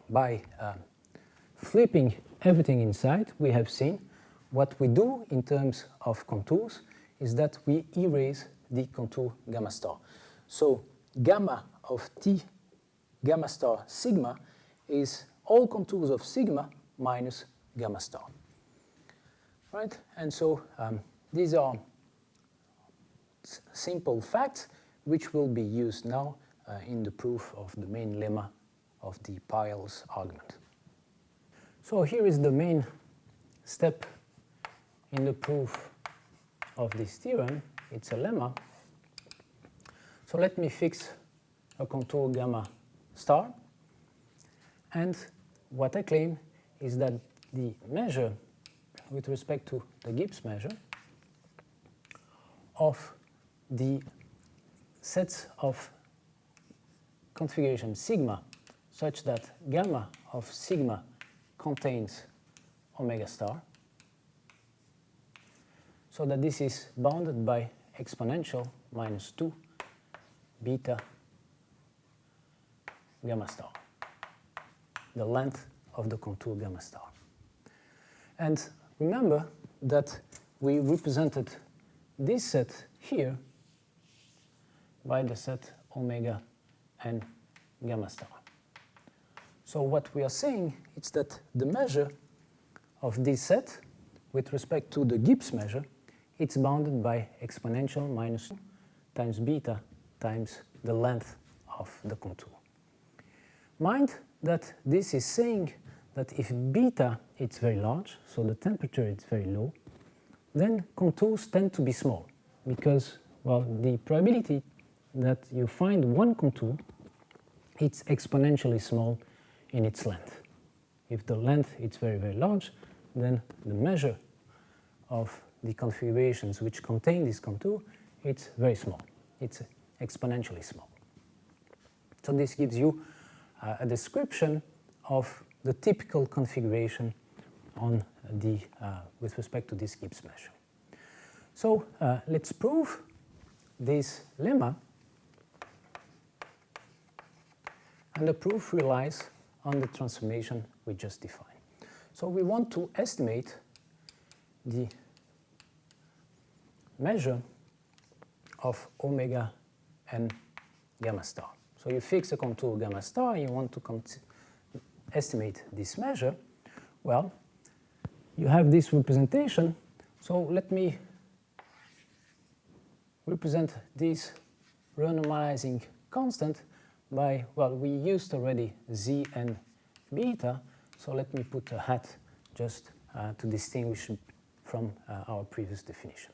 By flipping everything inside, we have seen what we do in terms of contours is that we erase the contour gamma star. So gamma of t gamma star sigma is all contours of sigma minus gamma star. Right? And so these are simple facts which will be used now in the proof of the main lemma of the Peierls argument. So here is the main step in the proof of this theorem. It's a lemma. So let me fix a contour gamma star. And what I claim is that the measure with respect to the Gibbs measure of the sets of configuration sigma such that gamma of sigma contains omega star, so that this is bounded by exponential minus 2 beta gamma star, the length of the contour gamma star. And remember that we represented this set here by the set omega and gamma star. So what we are saying is that the measure of this set with respect to the Gibbs measure, it's bounded by exponential minus 2 times beta times the length of the contour. Mind that this is saying that if beta is very large, so the temperature is very low, then contours tend to be small because, well, the probability that you find one contour, it's exponentially small in its length. If the length is very, very large, then the measure of the configurations which contain this contour, it's very small. It's exponentially small. So this gives you a description of the typical configuration on the, with respect to this Gibbs measure. So let's prove this lemma, and the proof relies on the transformation we just defined. So we want to estimate the measure of omega and gamma star. So you fix a contour gamma star, you want to estimate this measure. Well, you have this representation, so let me represent this renormalizing constant by, well, we used already z and beta, so let me put a hat just to distinguish from our previous definition.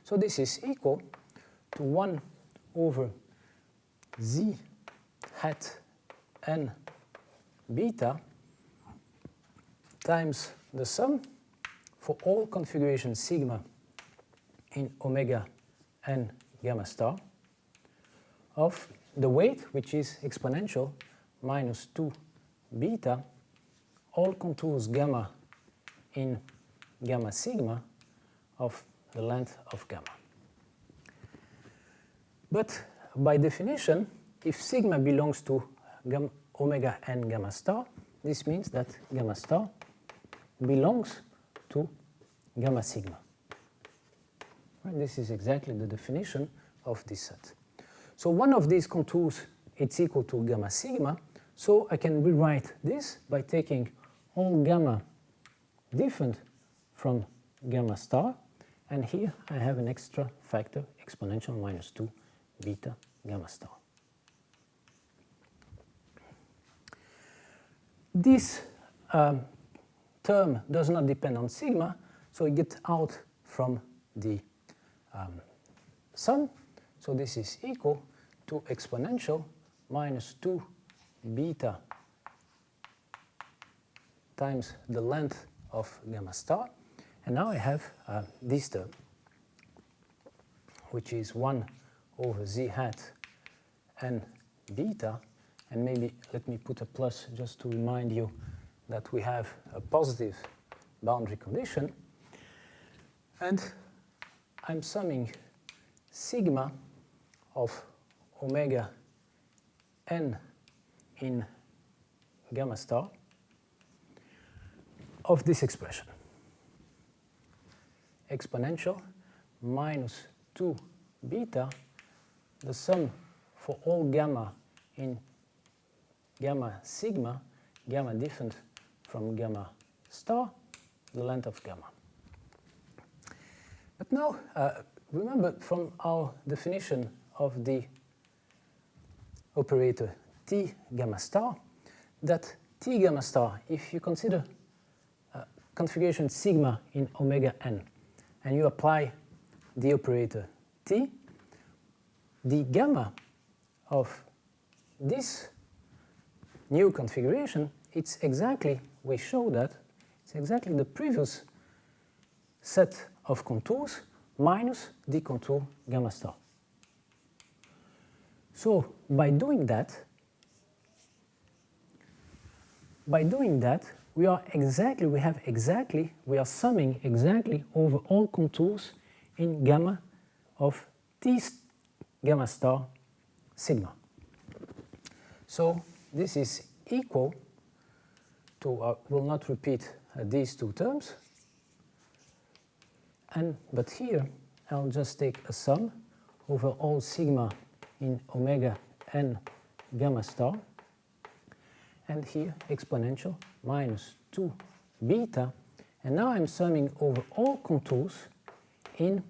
So this is equal to 1 over z hat n beta times the sum for all configuration sigma in omega n gamma star of the weight, which is exponential, minus 2 beta, all contours gamma in gamma sigma of the length of gamma. But by definition, if sigma belongs to omega n gamma star, this means that gamma star belongs to gamma sigma. Right? This is exactly the definition of this set. So one of these contours, it's equal to gamma sigma, so I can rewrite this by taking all gamma different from gamma star, and here I have an extra factor, exponential minus 2 beta gamma star. This term does not depend on sigma, so it gets out from the sum. So this is equal to exponential minus 2 beta times the length of gamma star. And now I have this term, which is 1 over z hat n beta. And maybe let me put a plus just to remind you that we have a positive boundary condition. And I'm summing sigma of omega n in gamma star of this expression. Exponential minus 2 beta, the sum for all gamma in gamma sigma, gamma different from gamma star, the length of gamma. But now, remember from our definition of the operator T gamma star, that T gamma star, if you consider configuration sigma in omega n, and you apply the operator T, the gamma of this new configuration, it's exactly, we show that, it's exactly the previous set of contours minus the contour gamma star. So by doing that, we are summing exactly over all contours in gamma of t gamma star sigma. So this is equal to, I will not repeat these two terms, but here I'll just take a sum over all sigma in omega n gamma star, and here exponential minus 2 beta, and now I'm summing over all contours in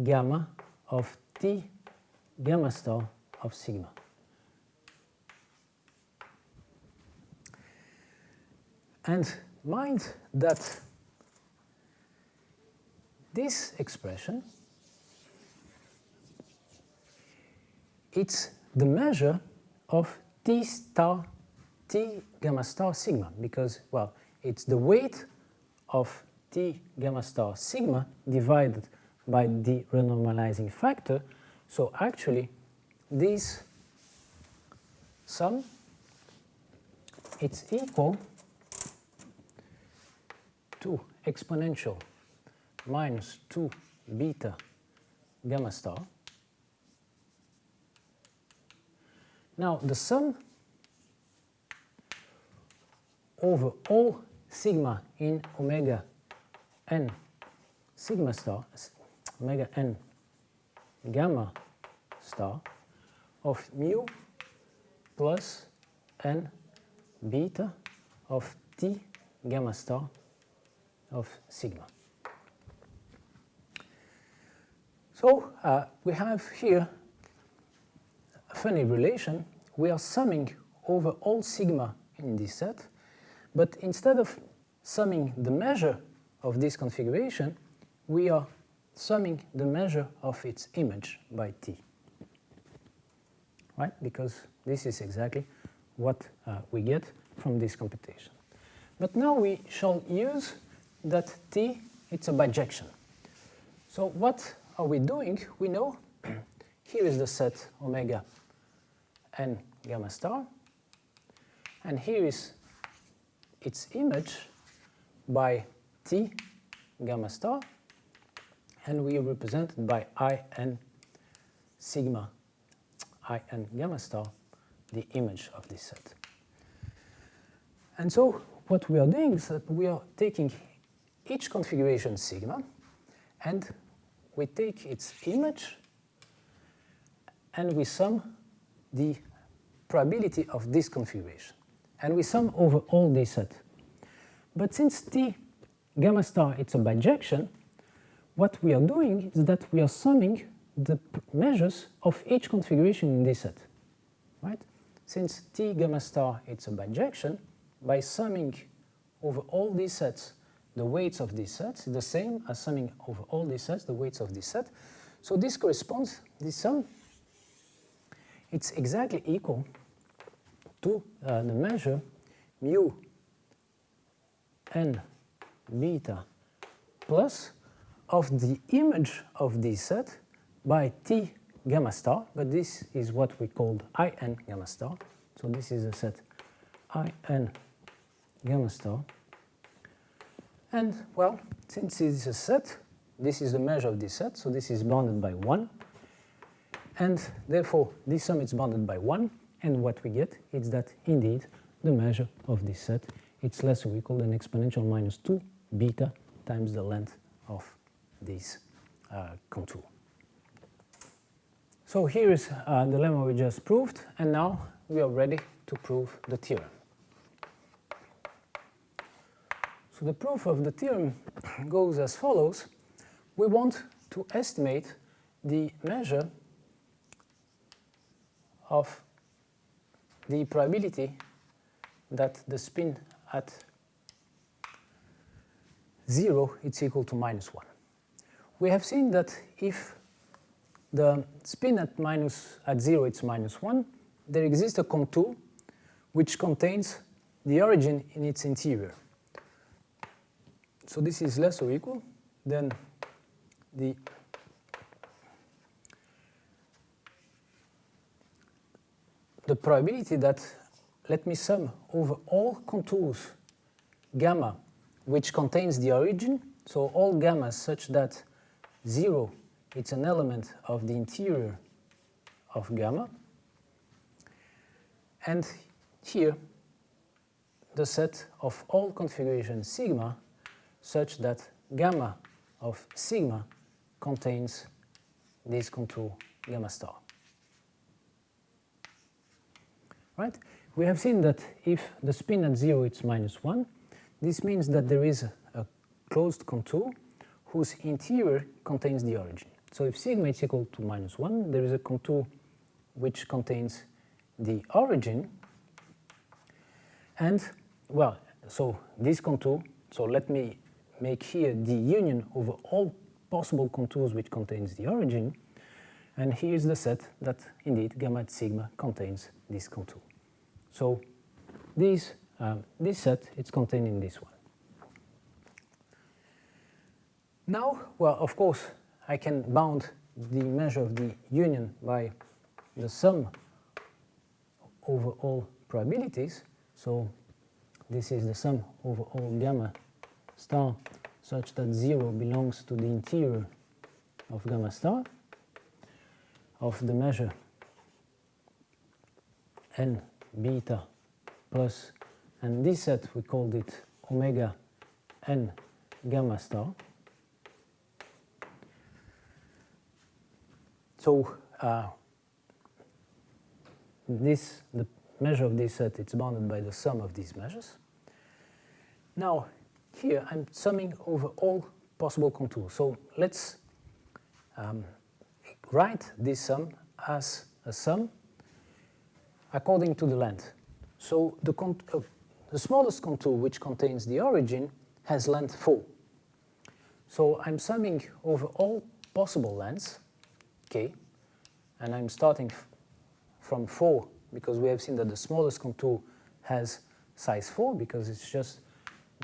gamma of t gamma star of sigma. And mind that this expression, it's the measure of t gamma star sigma, because, well, it's the weight of t gamma star sigma divided by the renormalizing factor. So actually this sum, it's equal to exponential minus 2 beta gamma star. Now the sum over all sigma in omega n sigma star, omega n gamma star of mu plus n beta of t gamma star of sigma. So we have here a funny relation. We are summing over all sigma in this set, but instead of summing the measure of this configuration, we are summing the measure of its image by t, right? Because this is exactly what we get from this computation. But now we shall use that t, it's a bijection. So what are we doing? We know here is the set omega n gamma star, and here is its image by t gamma star, and we represent it by in sigma in gamma star, the image of this set. And so what we are doing is that we are taking each configuration sigma, and we take its image, and we sum the probability of this configuration. And we sum over all this set. But since t gamma star, it's a bijection, what we are doing is that we are summing the measures of each configuration in this set, right? Since t gamma star, it's a bijection, by summing over all these sets the weights of these sets, the same as summing over all these sets the weights of this set. So this corresponds, this sum, it's exactly equal to the measure mu n beta plus of the image of this set by t gamma star, but this is what we called in gamma star. So this is a set in gamma star. And, well, since it is a set, this is the measure of this set, so this is bounded by 1. And therefore, this sum is bounded by 1. And what we get is that, indeed, the measure of this set, it's less or equal than exponential minus 2 beta times the length of this contour. So here is the lemma we just proved, and now we are ready to prove the theorem. So the proof of the theorem goes as follows. We want to estimate the measure of the probability that the spin at 0 is equal to minus 1. We have seen that if the spin at 0 is minus 1, there exists a contour which contains the origin in its interior. So this is less or equal than the the probability that, let me sum over all contours gamma which contains the origin, so all gammas such that 0 it's an element of the interior of gamma, and here the set of all configurations sigma such that gamma of sigma contains this contour gamma star. Right? We have seen that if the spin at 0 is -1, this means that there is a closed contour whose interior contains the origin. So if sigma is equal to -1, there is a contour which contains the origin, and, well, so this contour, so let me make here the union over all possible contours which contains the origin, and here is the set that indeed gamma at sigma contains this contour. So this set is contained in this one. Now, well, of course, I can bound the measure of the union by the sum over all probabilities. So this is the sum over all gamma star such that 0 belongs to the interior of gamma star of the measure n beta plus, and this set we called it omega n gamma star. So the measure of this set is bounded by the sum of these measures. Now here I'm summing over all possible contours. So let's write this sum as a sum according to the length. So the smallest contour which contains the origin has length 4. So I'm summing over all possible lengths, k, and I'm starting from 4 because we have seen that the smallest contour has size 4 because it's just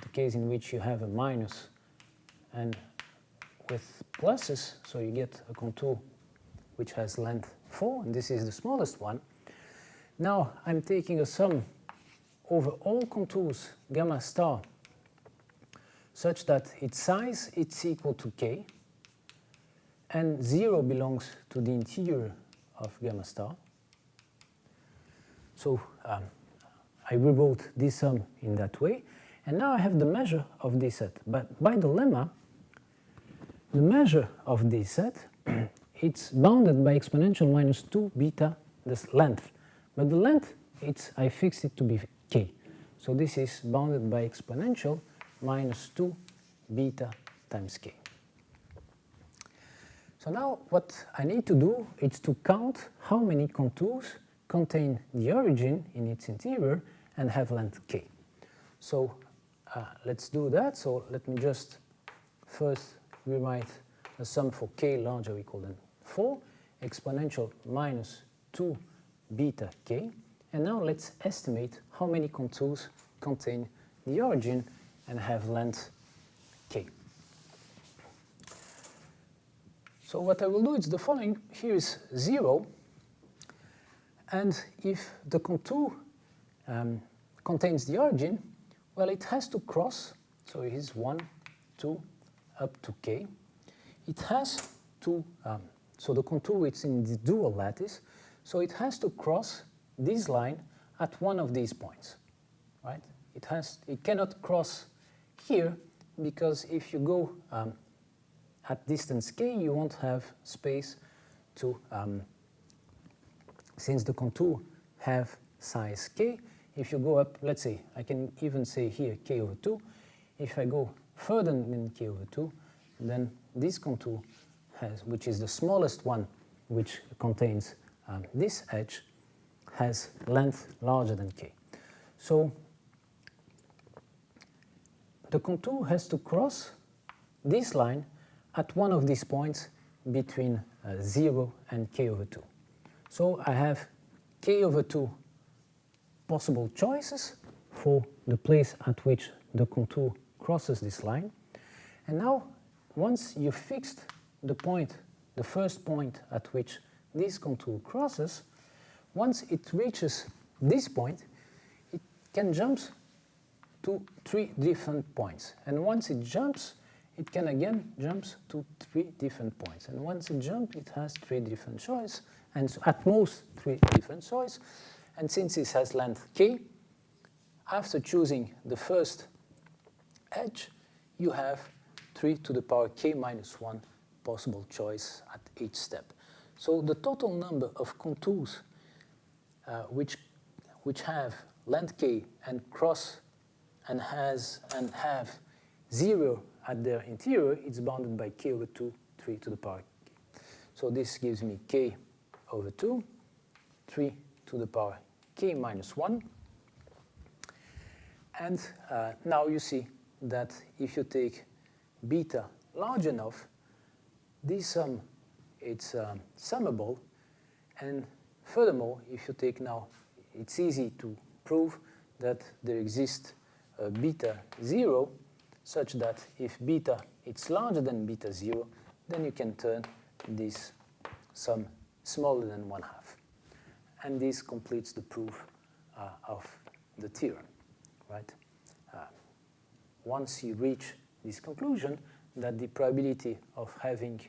the case in which you have a minus and with pluses, so you get a contour which has length 4, and this is the smallest one. Now I'm taking a sum over all contours gamma star such that its size is equal to k, and 0 belongs to the interior of gamma star. So I rewrote this sum in that way, and now I have the measure of this set. But by the lemma, the measure of this set it's bounded by exponential minus 2 beta, this length. But the length, I fixed it to be k. So this is bounded by exponential minus 2 beta times k. So now what I need to do is to count how many contours contain the origin in its interior and have length k. So let's do that. So let me just first rewrite a sum for k larger or equal than 4, exponential minus 2 beta k. And now let's estimate how many contours contain the origin and have length k. So what I will do is the following. Here is 0, and if the contour contains the origin, well, it has to cross, so it is 1, 2, up to k. It has to, so the contour is in the dual lattice, so it has to cross this line at one of these points, right? It cannot cross here, because if you go at distance k, you won't have space to, since the contour have size k, if you go up, let's say, I can even say here k over 2, if I go further than k over 2, then this contour has, which is the smallest one, which contains this edge, has length larger than k. So the contour has to cross this line at one of these points between 0 and k over 2. So I have k over 2 possible choices for the place at which the contour crosses this line. And now, once you've fixed the point, the first point at which this contour crosses, once it reaches this point, it can jump to 3 different points. And once it jumps, it can again jump to 3 different points. And once it jumps, it has 3 different choices, and so at most 3 different choices. And since this has length k, after choosing the first edge, you have 3 to the power k minus 1 possible choice at each step. So the total number of contours which have length k and cross and have 0 at their interior, it's bounded by k over 2, 3 to the power k. So this gives me k over 2, 3 to the power k minus 1. And now you see that if you take beta large enough, this sum, it's summable. And furthermore, if you take now, it's easy to prove that there exists a beta 0, such that if beta is larger than beta 0, then you can turn this sum smaller than 1/2. And this completes the proof of the theorem, right? Once you reach this conclusion that the probability of having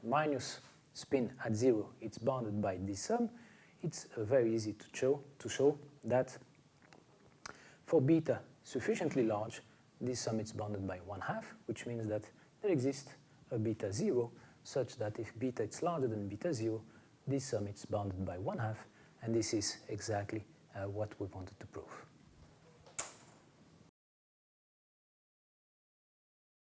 minus spin at 0 is bounded by this sum, it's very easy to show that for beta sufficiently large, this sum is bounded by 1/2, which means that there exists a beta 0 such that if beta is larger than beta 0, this sum is bounded by 1/2, and this is exactly what we wanted to prove.